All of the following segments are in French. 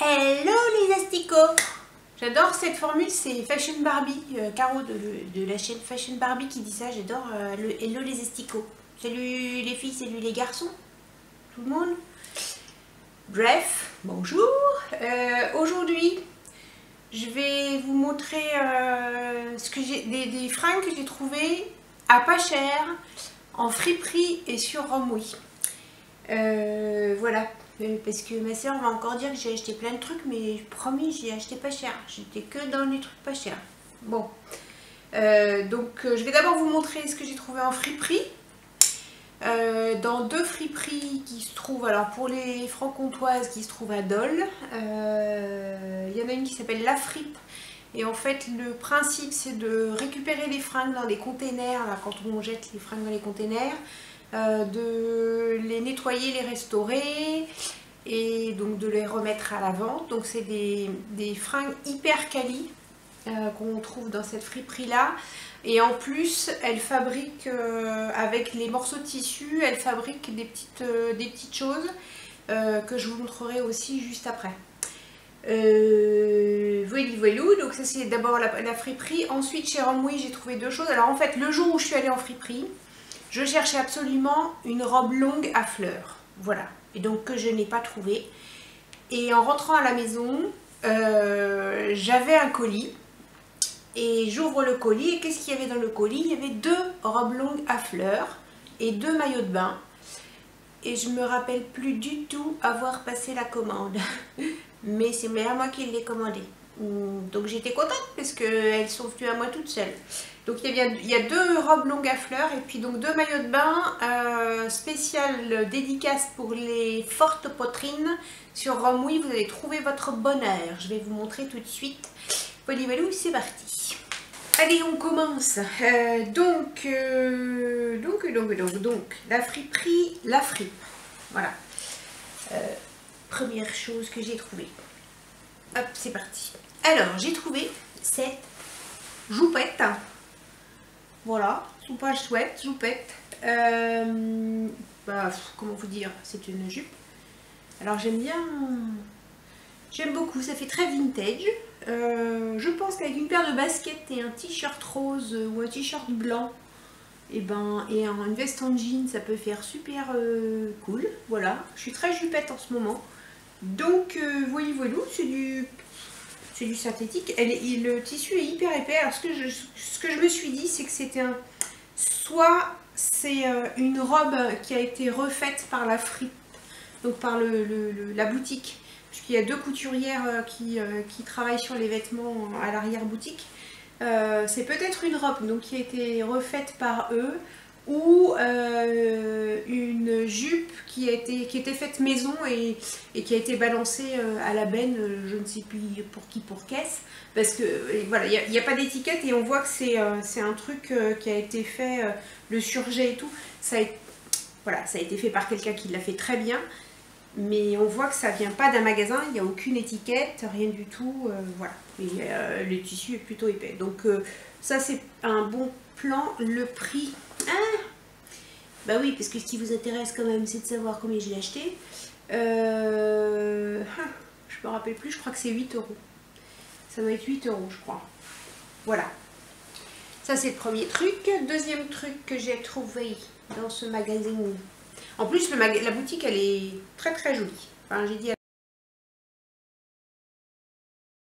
Hello les asticots. J'adore cette formule, c'est Fashion Barbie, Caro de la chaîne Fashion Barbie qui dit ça. J'adore le Hello les asticots. Salut les filles, salut les garçons, tout le monde. Bref, bonjour. Aujourd'hui, je vais vous montrer ce que j'ai des fringues que j'ai trouvées à pas cher, en friperie et sur Romwe. Voilà. Parce que ma soeur va encore dire que j'ai acheté plein de trucs, mais promis, j'ai acheté pas cher. J'étais que dans les trucs pas chers. Bon. Donc, je vais d'abord vous montrer ce que j'ai trouvé en friperie. Dans deux friperies qui se trouvent, alors pour les franc-comtoises, qui se trouvent à Dole. Il y en a une qui s'appelle La Fripe. Et en fait, le principe, c'est de récupérer les fringues dans des containers, là, quand on jette les fringues dans les containers. De les nettoyer, les restaurer et donc de les remettre à la vente. Donc c'est des fringues hyper quali qu'on trouve dans cette friperie là, et en plus elle fabrique avec les morceaux de tissu, elle fabrique des petites choses que je vous montrerai aussi juste après. Voilou, donc ça c'est d'abord la friperie. Ensuite chez Romwe j'ai trouvé deux choses. Alors en fait, le jour où je suis allée en friperie, je cherchais absolument une robe longue à fleurs, voilà, et donc que je n'ai pas trouvé. Et en rentrant à la maison, j'avais un colis, et j'ouvre le colis, et qu'est-ce qu'il y avait dans le colis? Il y avait deux robes longues à fleurs et deux maillots de bain, et je me rappelle plus du tout avoir passé la commande, mais c'est moi qui l'ai commandé. Donc j'étais contente parce qu'elles sont venues à moi toutes seules. Donc il y a deux robes longues à fleurs et puis donc deux maillots de bain spécial dédicace pour les fortes poitrines. Sur Romwe, vous allez trouver votre bonheur. Je vais vous montrer tout de suite. Polyvalou, c'est parti. Allez, on commence. Donc, la friperie, La Fripe. Voilà. Première chose que j'ai trouvée. Hop, c'est parti. Alors, j'ai trouvé cette joupette. Voilà, soupage chouette, joupette. Comment vous dire, c'est une jupe. Alors, j'aime beaucoup, ça fait très vintage. Je pense qu'avec une paire de baskets et un t-shirt rose ou un t-shirt blanc, et une veste en jean, ça peut faire super cool. Voilà, je suis très jupette en ce moment. Donc, voilou, c'est du synthétique. Le tissu est hyper épais. Alors, ce que je me suis dit, c'est que c'était soit c'est une robe qui a été refaite par la fripe, donc par la boutique, puisqu'il y a deux couturières qui travaillent sur les vêtements à l'arrière-boutique. C'est peut-être une robe donc, qui a été refaite par eux, ou une jupe qui était faite maison et qui a été balancée à la benne, je ne sais plus pour qui, pour qu'est-ce, parce que voilà, il n'y a pas d'étiquette et on voit que c'est un truc qui a été fait, le surjet et tout, voilà, ça a été fait par quelqu'un qui l'a fait très bien, mais on voit que ça vient pas d'un magasin, il n'y a aucune étiquette, rien du tout, voilà, et le tissu est plutôt épais, donc ça c'est un bon plan. Le prix, bah oui, parce que ce qui vous intéresse quand même, c'est de savoir combien je l'ai acheté. Je me rappelle plus, je crois que c'est 8 €. Ça doit être 8 € je crois. Voilà. Ça c'est le premier truc. Deuxième truc que j'ai trouvé dans ce magasin. En plus, la boutique, elle est très très jolie. Enfin, j'ai dit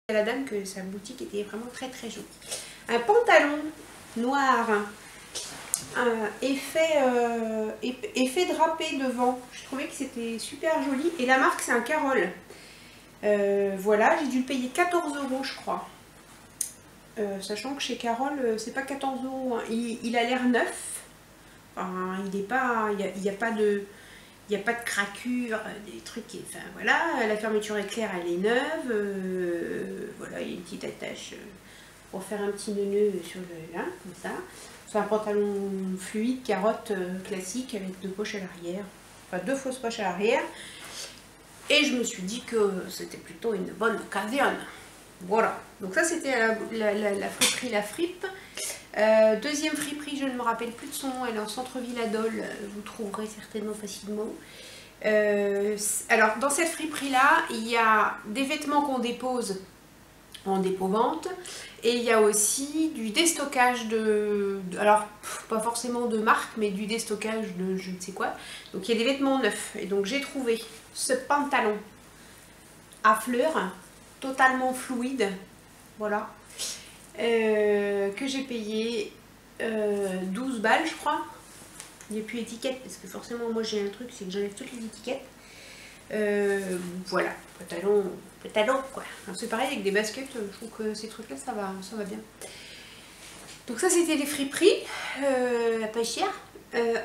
à la dame que sa boutique était vraiment très très jolie. Un pantalon noir. Effet drapé devant, je trouvais que c'était super joli, et la marque c'est un Carole. Voilà, j'ai dû le payer 14 € je crois, sachant que chez Carole c'est pas 14 €, hein. Il a l'air neuf, enfin, il n'y a pas de craquure, des trucs, enfin voilà, la fermeture éclair elle est neuve, voilà, il y a une petite attache pour faire un petit nœud sur le là, comme ça. C'est un pantalon fluide, carotte classique, avec deux poches à l'arrière, enfin deux fausses poches à l'arrière. Et je me suis dit que c'était plutôt une bonne occasion. Voilà, donc ça c'était la friperie La Fripe. Deuxième friperie, je ne me rappelle plus de son nom, elle est en centre-ville à Dole, vous trouverez certainement facilement. Alors dans cette friperie là, il y a des vêtements qu'on dépose en dépôt-vente et il y a aussi du déstockage alors pas forcément de marque, mais du déstockage de je ne sais quoi. Donc il y a des vêtements neufs et donc j'ai trouvé ce pantalon à fleurs totalement fluide, voilà, que j'ai payé 12 balles je crois. Il n'y a plus d'étiquette parce que forcément moi j'ai un truc, c'est que j'enlève toutes les étiquettes. Voilà, pantalon quoi. C'est pareil avec des baskets, je trouve que ces trucs là ça va bien. Donc ça c'était les friperies, pas cher.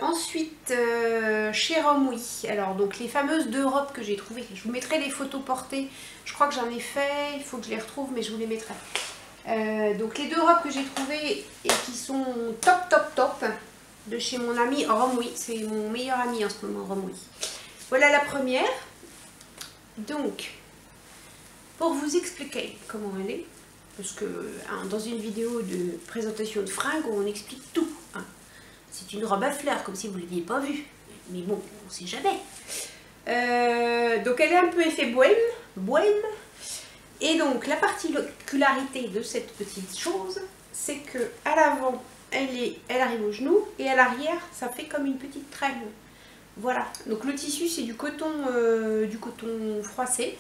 Ensuite chez Romwe, alors donc les fameuses 2 robes que j'ai trouvées, je vous mettrai les photos portées, je crois que j'en ai fait, il faut que je les retrouve mais je vous les mettrai. Donc les 2 robes que j'ai trouvées et qui sont top de chez mon ami Romwe, c'est mon meilleur ami en ce moment, Romwe. Voilà la première. Donc pour vous expliquer comment elle est, parce que hein, dans une vidéo de présentation de fringues on explique tout, hein. C'est une robe à fleurs comme si vous ne l'aviez pas vue, mais bon on ne sait jamais. Donc elle est un peu effet bohème. Et donc la particularité de cette petite chose, c'est que à l'avant elle arrive au genou et à l'arrière ça fait comme une petite traîne. Voilà, donc le tissu c'est du coton froissé,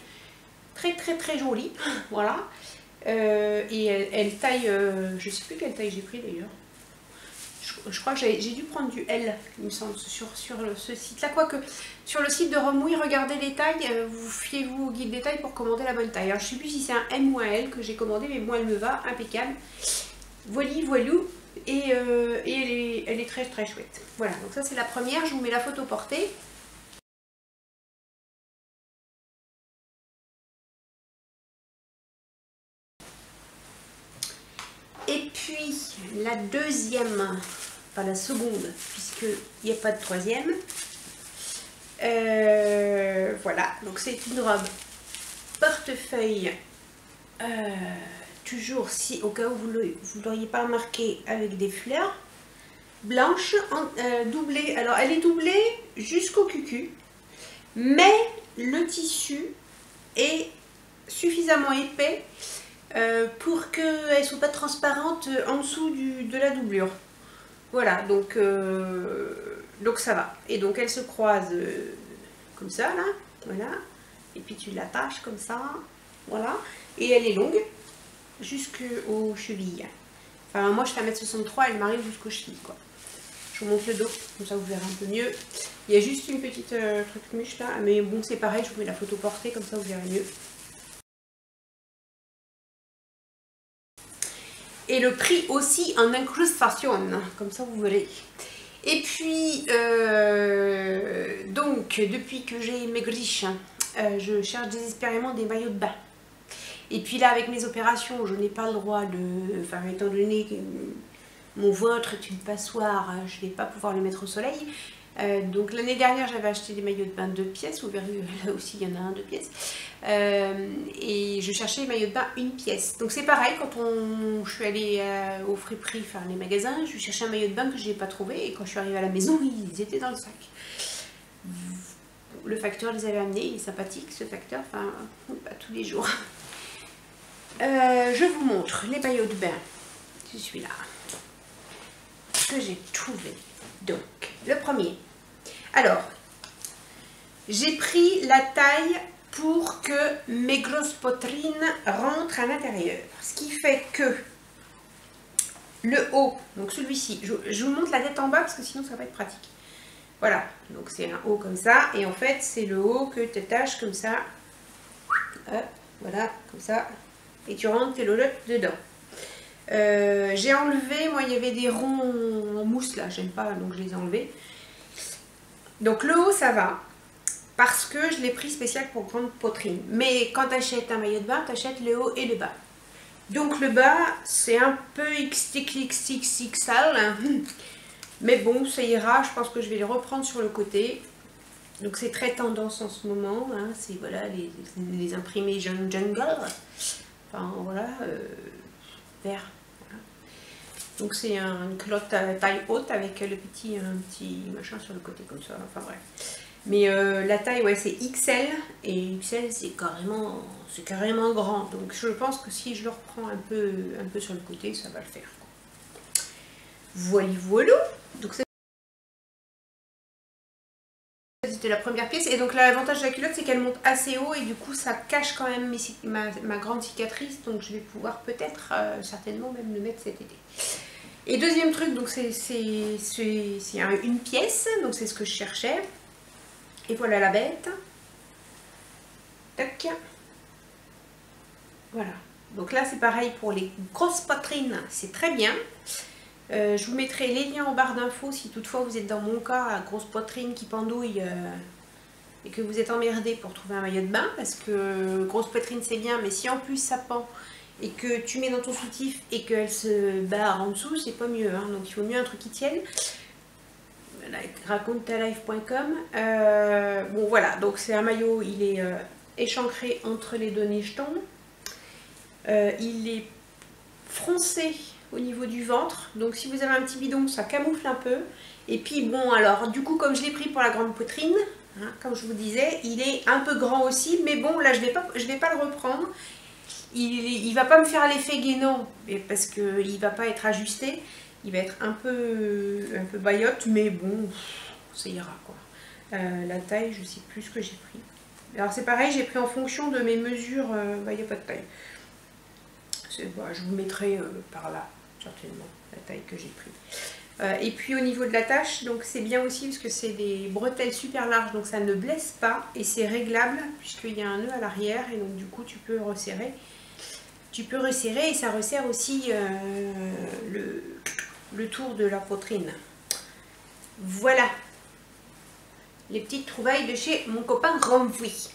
très joli, voilà. Et elle taille, je sais plus quelle taille j'ai pris d'ailleurs. Je crois que j'ai dû prendre du L, il me semble, sur ce site-là. Quoique, sur le site de Romwe, regardez les tailles, vous fiez-vous au guide des tailles pour commander la bonne taille. Alors, je ne sais plus si c'est un M ou un L que j'ai commandé, mais moi, elle me va, impeccable. Voilou. Et elle est très chouette. Voilà, donc ça, c'est la première. Je vous mets la photo portée. Et puis, la deuxième... Pas la seconde, puisqu'il n'y a pas de troisième. Voilà, donc c'est une robe portefeuille, toujours si au cas où vous ne l'auriez pas remarqué, avec des fleurs blanches, doublée. Alors elle est doublée jusqu'au cucu, mais le tissu est suffisamment épais pour qu'elle ne soit pas transparente en dessous de la doublure. Voilà, donc ça va. Et donc elle se croise comme ça, là, voilà. Et puis tu l'attaches comme ça, voilà. Et elle est longue, jusqu'aux chevilles. Enfin, moi je fais 1m63, elle m'arrive jusqu'aux chevilles, quoi. Je vous montre le dos, comme ça vous verrez un peu mieux. Il y a juste une petite truc mûche là, mais bon c'est pareil, je vous mets la photo portée, comme ça vous verrez mieux. Et le prix aussi en incrustation, comme ça vous verrez. Et puis, donc, depuis que j'ai maigri, je cherche désespérément des maillots de bain. Et puis là, avec mes opérations, je n'ai pas le droit de... Enfin, étant donné que mon ventre est une passoire, je ne vais pas pouvoir le mettre au soleil. Donc l'année dernière, j'avais acheté des maillots de bain 2 pièces. Vous verrez, là aussi, il y en a un 2 pièces. Et je cherchais les maillots de bain 1 pièce. Donc c'est pareil, quand je suis allée au friperie, enfin les magasins, je cherchais un maillot de bain que je n'ai pas trouvé. Et quand je suis arrivée à la maison, ils étaient dans le sac. Le facteur les avait amenés, il est sympathique ce facteur, enfin pas tous les jours. Je vous montre les maillots de bain. Je suis là. Que j'ai trouvé. Donc, le premier. Alors, j'ai pris la taille pour que mes grosses poitrines rentrent à l'intérieur. Ce qui fait que le haut, donc celui-ci, je vous montre la tête en bas parce que sinon ça va pas être pratique. Voilà, donc c'est un haut comme ça. Et en fait, c'est le haut que tu attaches comme ça. Hop, voilà, comme ça. Et tu rentres tes lolottes dedans. J'ai enlevé, moi il y avait des ronds en mousse là, j'aime pas, donc je les ai enlevés. Donc le haut ça va, parce que je l'ai pris spécial pour grande poitrine. Mais quand tu achètes un maillot de bain, tu achètes le haut et le bas. Donc le bas, c'est un peu XXXXL, mais bon, ça ira, je pense que je vais les reprendre sur le côté. Donc c'est très tendance en ce moment, hein. C'est voilà, les imprimés jungle, enfin voilà, vert. Donc c'est une culotte taille haute avec un petit machin sur le côté comme ça, enfin bref. Mais la taille, ouais, c'est XL. Et XL, c'est carrément grand. Donc je pense que si je le reprends un peu sur le côté, ça va le faire. Voilà, voilà. Donc c'était la première pièce. Et donc l'avantage de la culotte, c'est qu'elle monte assez haut. Et du coup, ça cache quand même ma grande cicatrice. Donc je vais pouvoir peut-être, certainement même le mettre cet été. Et deuxième truc, donc c'est une pièce. Donc c'est ce que je cherchais. Et voilà la bête. Tac. Voilà. Donc là, c'est pareil pour les grosses poitrines. C'est très bien. Je vous mettrai les liens en barre d'infos si toutefois vous êtes dans mon cas, à grosse poitrine qui pendouille et que vous êtes emmerdé pour trouver un maillot de bain. Parce que grosse poitrine, c'est bien. Mais si en plus ça pend et que tu mets dans ton soutif et qu'elle se barre en dessous, c'est pas mieux. Hein. Donc il faut mieux un truc qui tienne. Racontetalife.com. Bon voilà, donc c'est un maillot, il est échancré entre les deux jetons. Il est froncé au niveau du ventre, donc si vous avez un petit bidon, ça camoufle un peu. Et puis bon, alors du coup, comme je l'ai pris pour la grande poitrine, hein, comme je vous disais, il est un peu grand aussi, mais bon, là je vais pas le reprendre. Il va pas me faire l'effet guénon, parce qu'il va pas être ajusté. Il va être un peu baillotte, mais bon, ça ira quoi. La taille, je sais plus ce que j'ai pris. Alors c'est pareil, j'ai pris en fonction de mes mesures, il n'y a pas de taille. Bah, je vous mettrai par là, certainement, la taille que j'ai pris. Et puis au niveau de la tache, donc c'est bien aussi parce que c'est des bretelles super larges, donc ça ne blesse pas et c'est réglable puisqu'il y a un nœud à l'arrière et donc du coup tu peux resserrer. Tu peux resserrer et ça resserre aussi le tour de la poitrine. Voilà les petites trouvailles de chez mon copain Romfui.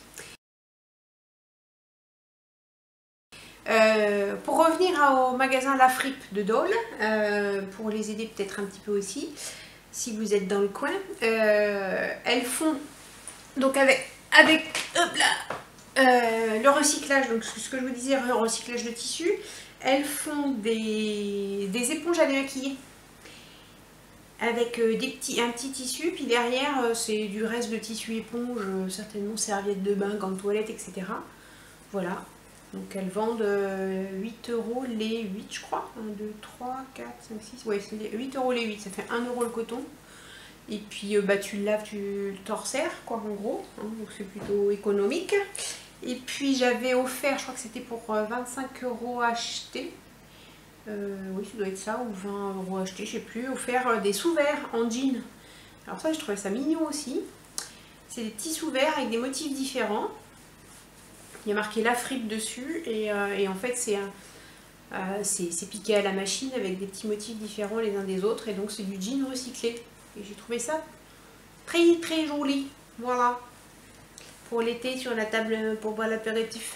Pour revenir au magasin La Fripe de Dole, pour les aider peut-être un petit peu aussi, si vous êtes dans le coin, elles font donc avec hop là, le recyclage, donc ce que je vous disais, le recyclage de tissu. Elles font des éponges à démaquiller avec un petit tissu, puis derrière c'est du reste de tissu éponge, certainement serviettes de bain, gants de toilette, etc. Voilà, donc elles vendent 8 € les 8, je crois. 1, 2, 3, 4, 5, 6, ouais, c'est 8 € les 8, ça fait 1 € le coton. Et puis bah, tu le laves, tu t'en resserres, quoi, en gros, hein, donc c'est plutôt économique. Et puis j'avais offert, je crois que c'était pour 25 € acheté. Oui, ça doit être ça, ou 20 € acheté, je sais plus. Offert des sous-verts en jean. Alors ça, je trouvais ça mignon aussi. C'est des petits sous-verts avec des motifs différents. Il y a marqué La Fripe dessus. Et en fait, c'est piqué à la machine avec des petits motifs différents les uns des autres. Et donc, c'est du jean recyclé. Et j'ai trouvé ça très très joli. Voilà. Pour l'été, sur la table pour boire l'apéritif.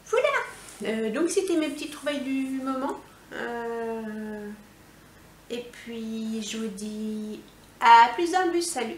Voilà. Donc, c'était mes petites trouvailles du moment. Et puis, je vous dis à plus dans le bus. Salut!